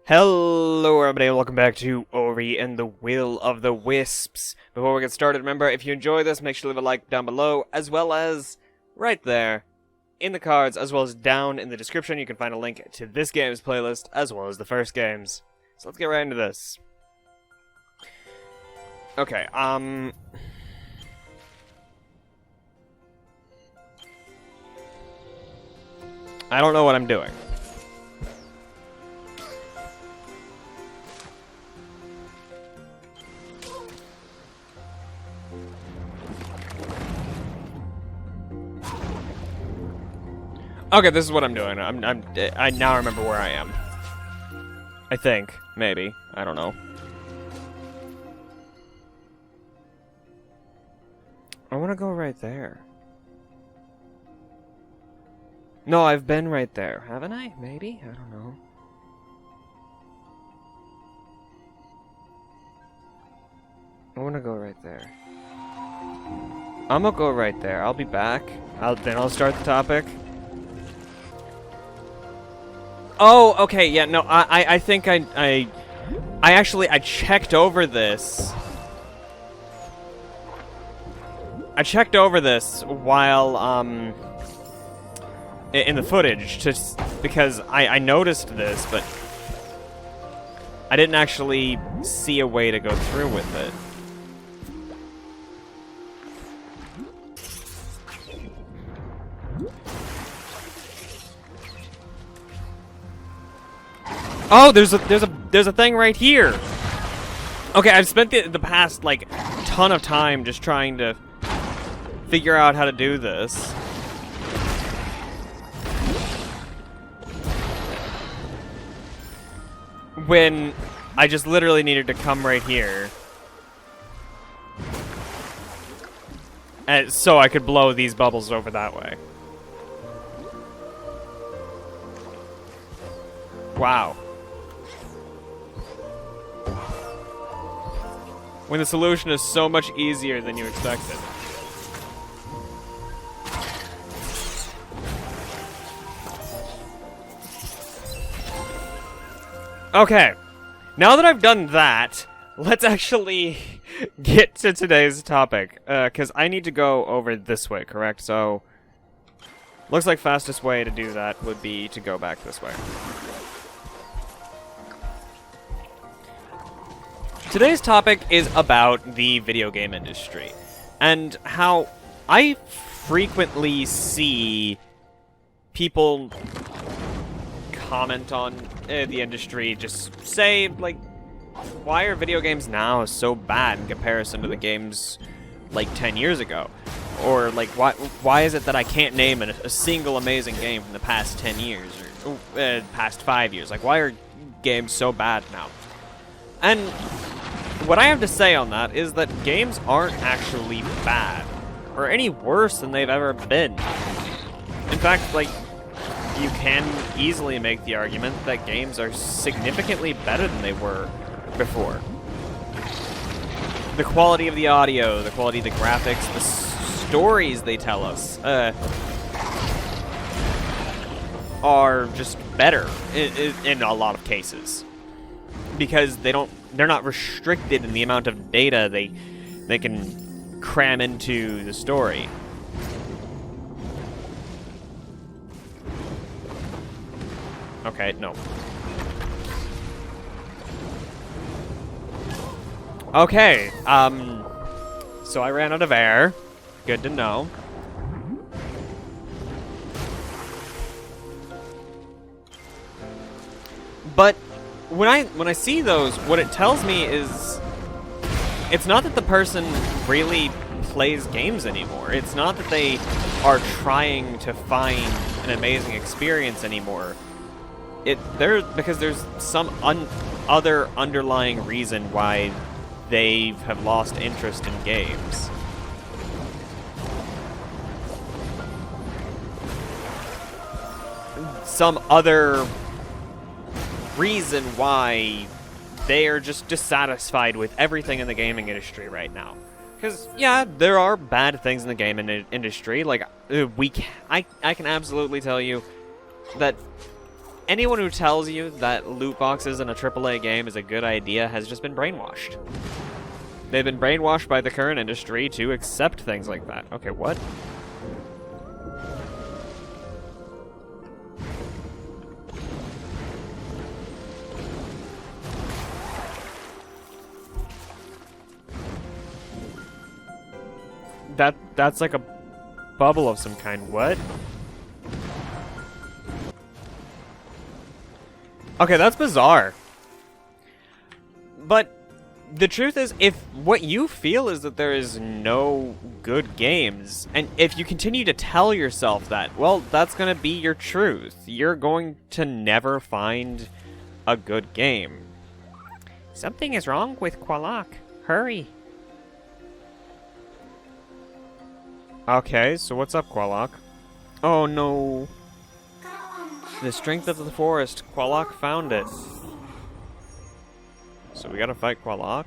Hello everybody, welcome back to Ori and the Will of the Wisps. Before we get started, remember, if you enjoy this, make sure to leave a like down below, as well as right there in the cards, as well as down in the description, you can find a link to this game's playlist, as well as the first games. So let's get right into this. Okay, I don't know what I'm doing. Okay, this is what I'm doing. I now remember where I am. I think. Maybe. I don't know. I want to go right there. No, I've been right there. Haven't I? Maybe? I don't know. I want to go right there. I'm gonna go right there. I'll be back. Then I'll start the topic. Oh, okay, yeah, no, I think I checked over this. I checked over this while, in the footage, because I noticed this, but I didn't actually see a way to go through with it. Oh, there's a thing right here. Okay, I've spent the past like ton of time just trying to figure out how to do this. When I just literally needed to come right here. And so I could blow these bubbles over that way. Wow. When the solution is so much easier than you expected. Okay, now that I've done that, let's actually get to today's topic, because I need to go over this way, correct? So, looks like fastest way to do that would be to go back this way. Today's topic is about the video game industry, and how I frequently see people comment on the industry, just say, like, why are video games now so bad in comparison to the games, like, 10 years ago? Or, like, why is it that I can't name a single amazing game from the past 10 years, or past 5 years? Like, why are games so bad now? And what I have to say on that is that games aren't actually bad, or any worse than they've ever been. In fact, like, you can easily make the argument that games are significantly better than they were before. The quality of the audio, the quality of the graphics, the stories they tell us, are just better in a lot of cases. Because they're not restricted in the amount of data they can cram into the story. Okay, no. Okay, so I ran out of air. Good to know. But when I see those, what it tells me is it's not that the person really plays games anymore. It's not that they are trying to find an amazing experience anymore. Because there's some other underlying reason why they have lost interest in games. Some other reason why they are just dissatisfied with everything in the gaming industry right now. Because, yeah, there are bad things in the gaming industry. Like, I can absolutely tell you that anyone who tells you that loot boxes in a AAA game is a good idea has just been brainwashed. They've been brainwashed by the current industry to accept things like that. Okay, what? That's like a bubble of some kind. What? Okay, that's bizarre. But the truth is, if what you feel is that there is no good games, and if you continue to tell yourself that, well, that's going to be your truth. You're going to never find a good game. Something is wrong with Qualak. Hurry. Okay, so what's up, Qualak? Oh no. The strength of the forest. Qualak found it. So we gotta fight Qualak?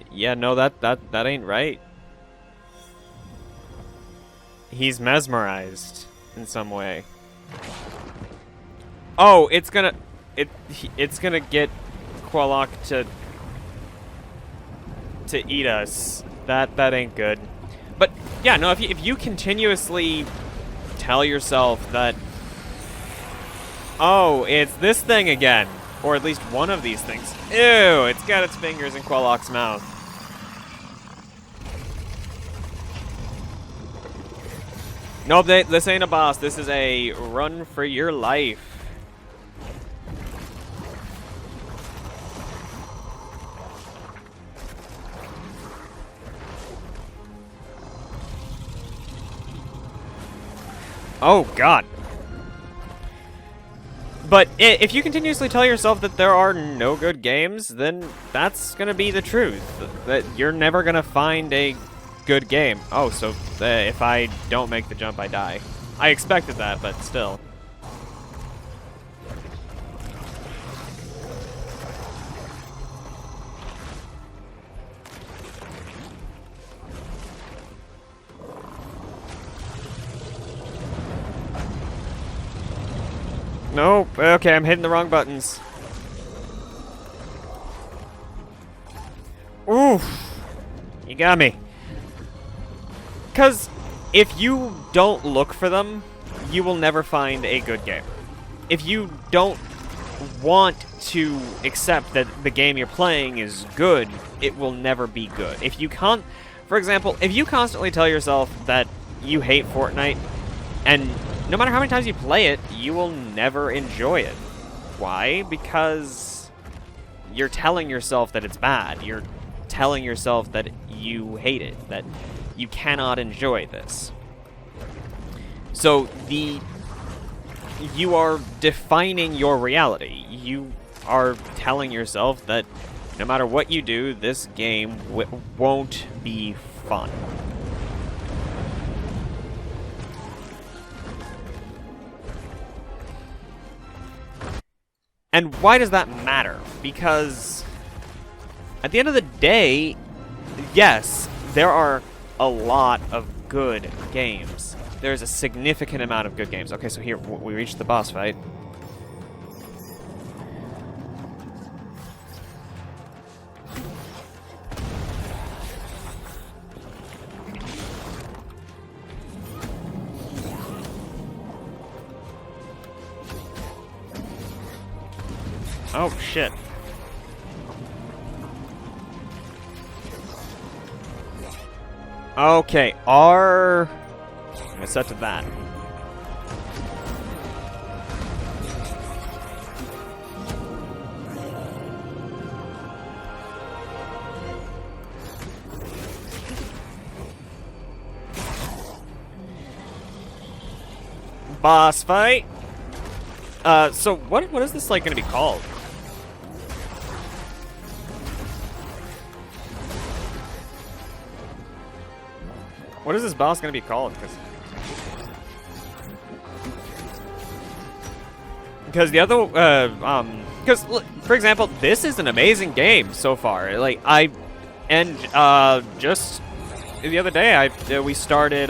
Yeah, no, that ain't right. He's mesmerized in some way. Oh, it's gonna get Qualak to eat us. That ain't good. But yeah, no, if you continuously tell yourself that, oh, it's this thing again, or at least one of these things. Ew, it's got its fingers in Qualak's mouth. Nope, this ain't a boss. This is a run for your life. Oh, God. But if you continuously tell yourself that there are no good games, then that's going to be the truth. That you're never going to find a good game. Oh, so if I don't make the jump, I die. I expected that, but still. Nope. Okay, I'm hitting the wrong buttons. Oof. You got me. Because if you don't look for them, you will never find a good game. If you don't want to accept that the game you're playing is good, it will never be good. If you can't, for example, if you constantly tell yourself that you hate Fortnite, and no matter how many times you play it, you will never enjoy it. Why? Because you're telling yourself that it's bad. You're telling yourself that you hate it, that you cannot enjoy this. So you are defining your reality. You are telling yourself that no matter what you do, this game won't be fun. And why does that matter? Because at the end of the day, yes, there are a lot of good games. There's a significant amount of good games. Okay, so here, we reached the boss fight. Oh, shit. Okay, R... I'm gonna set to that. Boss fight. So what is this like gonna be called? What is this boss gonna be called? Because the other, because for example, this is an amazing game so far. Like just the other day, we started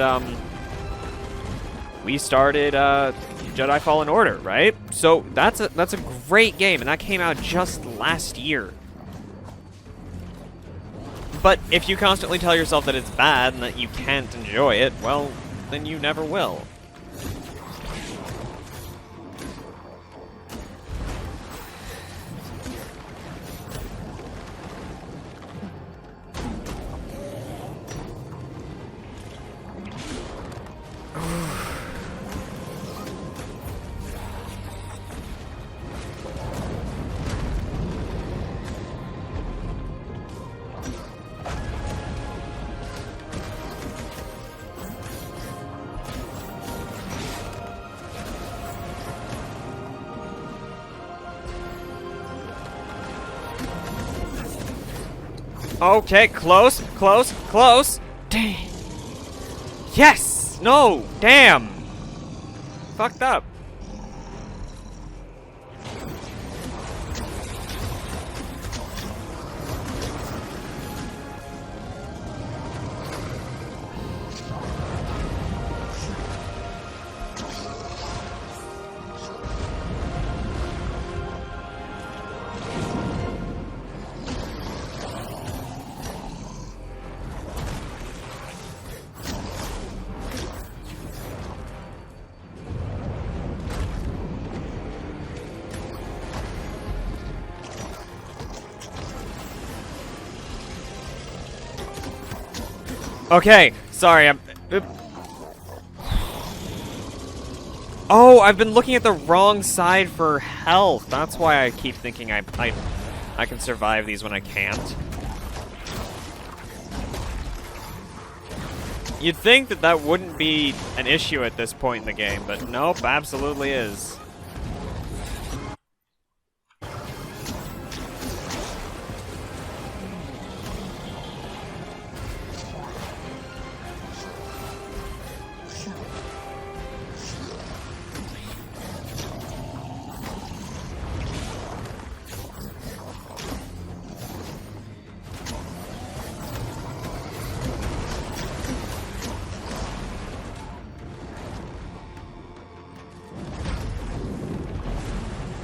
Jedi Fallen Order, right? So that's a great game, and that came out just last year. But if you constantly tell yourself that it's bad and that you can't enjoy it, well, then you never will. Okay, close, close, close. Dang. Yes! No! Damn! Fucked up. Okay, sorry, Oh, I've been looking at the wrong side for health. That's why I keep thinking I can survive these when I can't. You'd think that that wouldn't be an issue at this point in the game, but nope, absolutely is.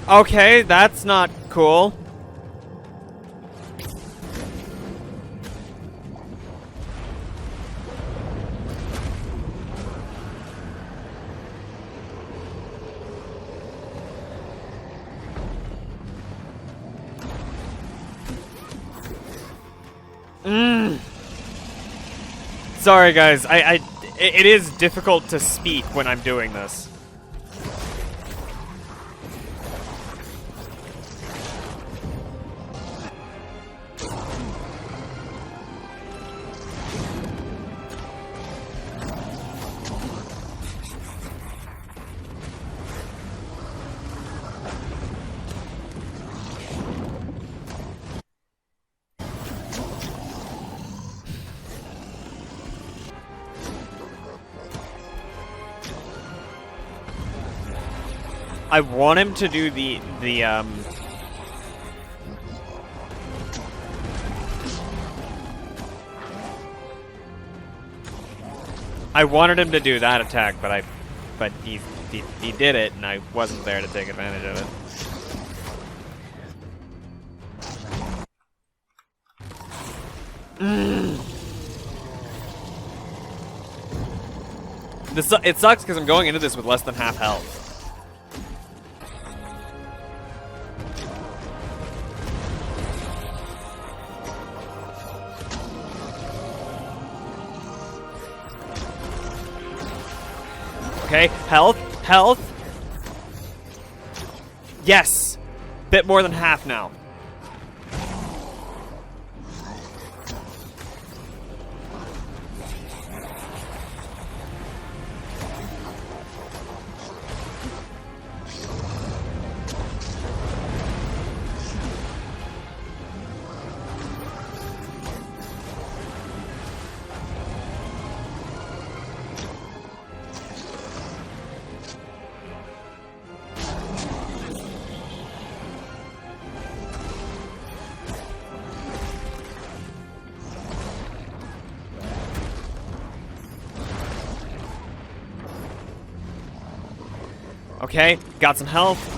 Okay, that's not cool. Sorry guys, it is difficult to speak when I'm doing this. I want him to do I wanted him to do that attack, but he did it, and I wasn't there to take advantage of it. It sucks because I'm going into this with less than half health. Okay, health, health. Yes! Bit more than half now. Okay, got some health.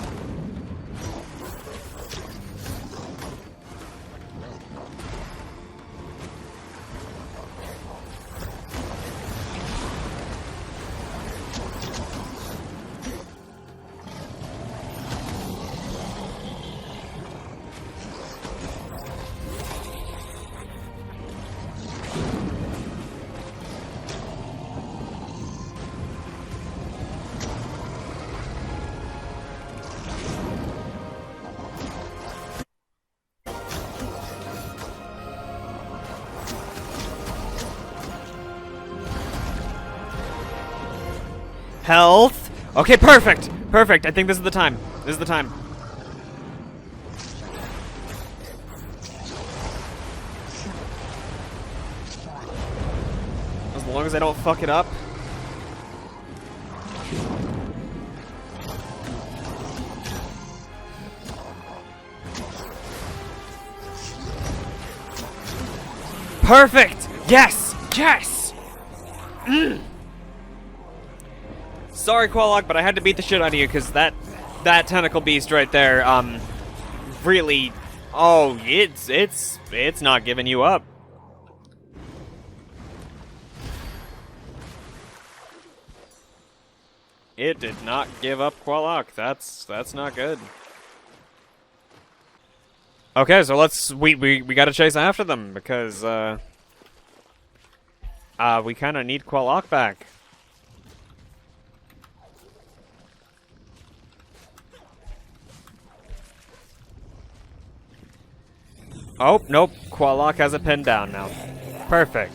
Health. Okay, perfect. Perfect. I think this is the time. This is the time. As long as I don't fuck it up. Perfect. Yes. Yes. Sorry, Quallock, but I had to beat the shit out of you because that tentacle beast right there, really, oh, it's not giving you up. It did not give up, Quallock. That's not good. Okay, so we gotta chase after them because we kind of need Quallock back. Oh, nope. Quallock has it pinned down now. Perfect.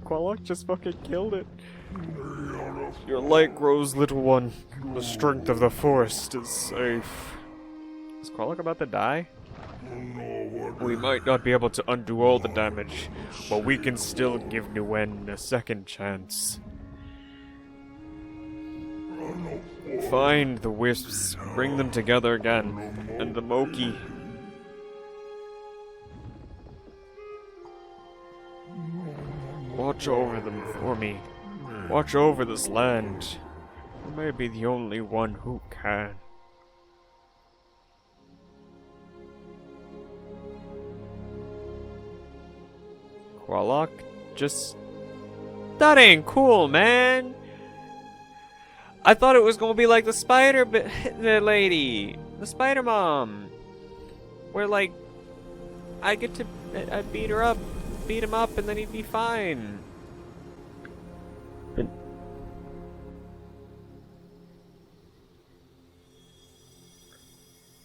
Quallock just fucking killed it. Your light grows, little one. The strength of the forest is safe. Is Quallock about to die? We might not be able to undo all the damage, but we can still give Nguyen a second chance. Find the Wisps, bring them together again, and the Moki. Watch over them for me. Watch over this land. You may be the only one who can. Quallock, just... That ain't cool, man! I thought it was gonna be like the spider the lady, the spider mom, where like I'd beat her up, beat him up, and then he'd be fine. But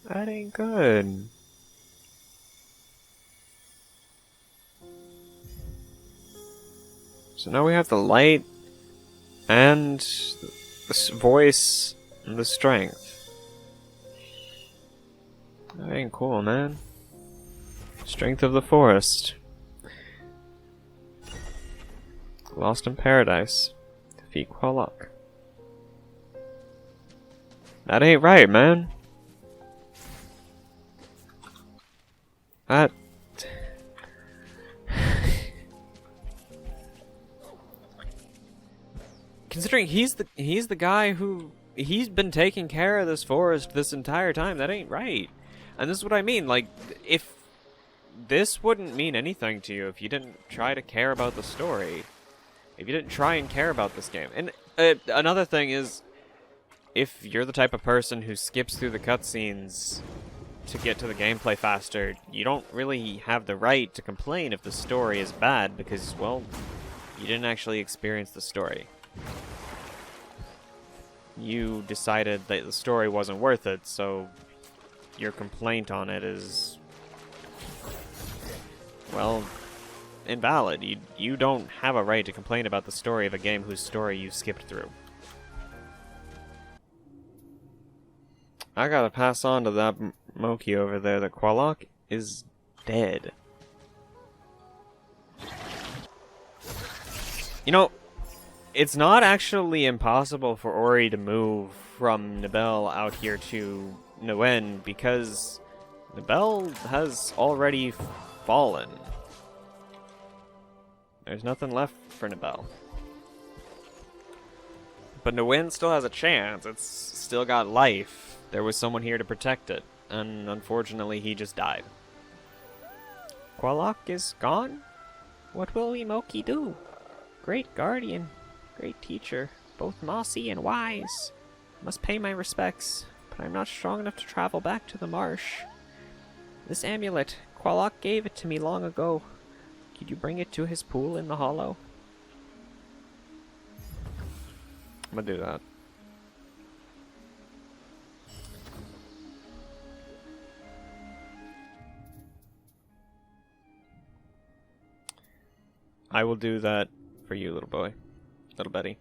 that ain't good. So now we have the light and the voice and the strength. That ain't cool, man. Strength of the forest. Lost in paradise. Defeat Quallock. That ain't right, man. That... Considering he's the guy who... He's been taking care of this forest this entire time. That ain't right. And this is what I mean. Like, if... This wouldn't mean anything to you if you didn't try to care about the story. If you didn't try and care about this game. And another thing is... If you're the type of person who skips through the cutscenes to get to the gameplay faster, you don't really have the right to complain if the story is bad because, well, you didn't actually experience the story. You decided that the story wasn't worth it, so your complaint on it is, well, invalid. You don't have a right to complain about the story of a game whose story you skipped through. I gotta pass on to that Moki over there that Quallock is dead. You know, it's not actually impossible for Ori to move from Nibel out here to Nguyen because Nibel has already fallen. There's nothing left for Nibel. But Nguyen still has a chance. It's still got life. There was someone here to protect it. And unfortunately, he just died. Qualok is gone? What will Imoki do? Great guardian. Great teacher. Both mossy and wise. Must pay my respects. But I'm not strong enough to travel back to the marsh. This amulet. Qualok gave it to me long ago. Could you bring it to his pool in the hollow? I'm gonna do that. I will do that for you, little boy. Little Betty.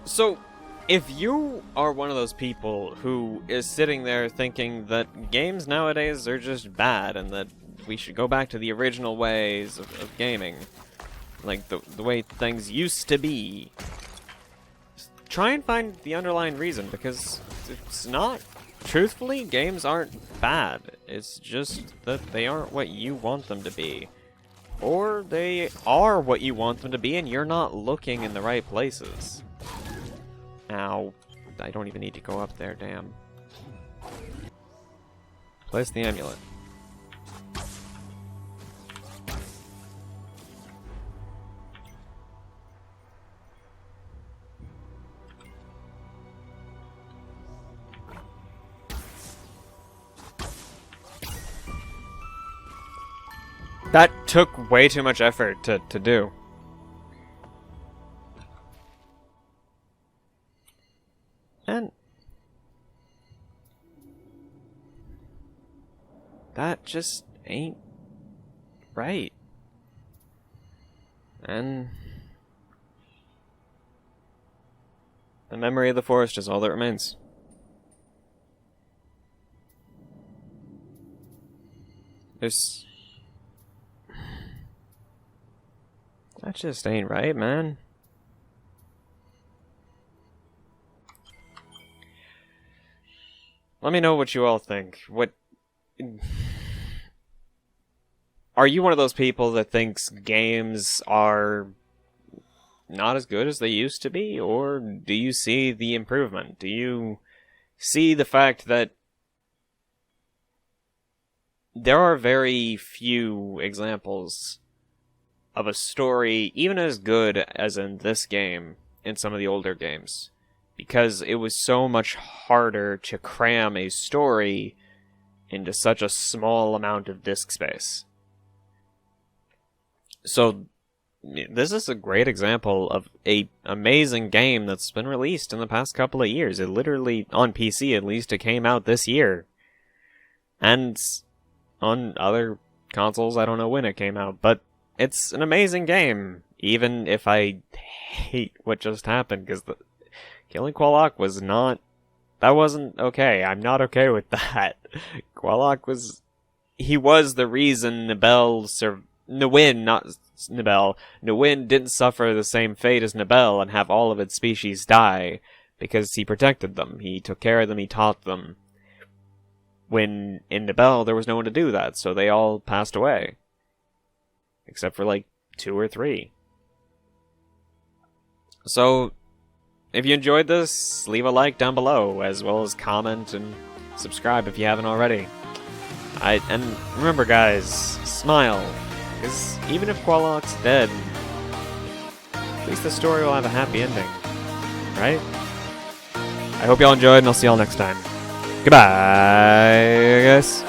So, if you are one of those people who is sitting there thinking that games nowadays are just bad and that we should go back to the original ways of gaming, like the way things used to be, try and find the underlying reason, because it's not. Truthfully, games aren't bad. It's just that they aren't what you want them to be. Or they are what you want them to be and you're not looking in the right places. Ow. I don't even need to go up there, damn. Place the amulet. That took way too much effort to do. And that just ain't right. And the memory of the forest is all that remains. There's... That just ain't right, man. Let me know what you all think. What... Are you one of those people that thinks games are not as good as they used to be? Or do you see the improvement? Do you see the fact that there are very few examples of a story, even as good as in this game, in some of the older games? Because it was so much harder to cram a story into such a small amount of disk space. So, this is a great example of an amazing game that's been released in the past couple of years. It literally, on PC at least, it came out this year. And on other consoles, I don't know when it came out, but it's an amazing game, even if I hate what just happened, because killing Qualok was not... That wasn't okay. I'm not okay with that. Qualok was... He was the reason Nguyen, not Nibel. Nguyen didn't suffer the same fate as Nibel and have all of its species die, because he protected them. He took care of them, he taught them. When in Nibel, there was no one to do that, so they all passed away. Except for, like, 2 or 3. So, if you enjoyed this, leave a like down below, as well as comment and subscribe if you haven't already. And remember, guys, smile, because even if Qualok's dead, at least the story will have a happy ending, right? I hope y'all enjoyed, and I'll see y'all next time. Goodbye, guys.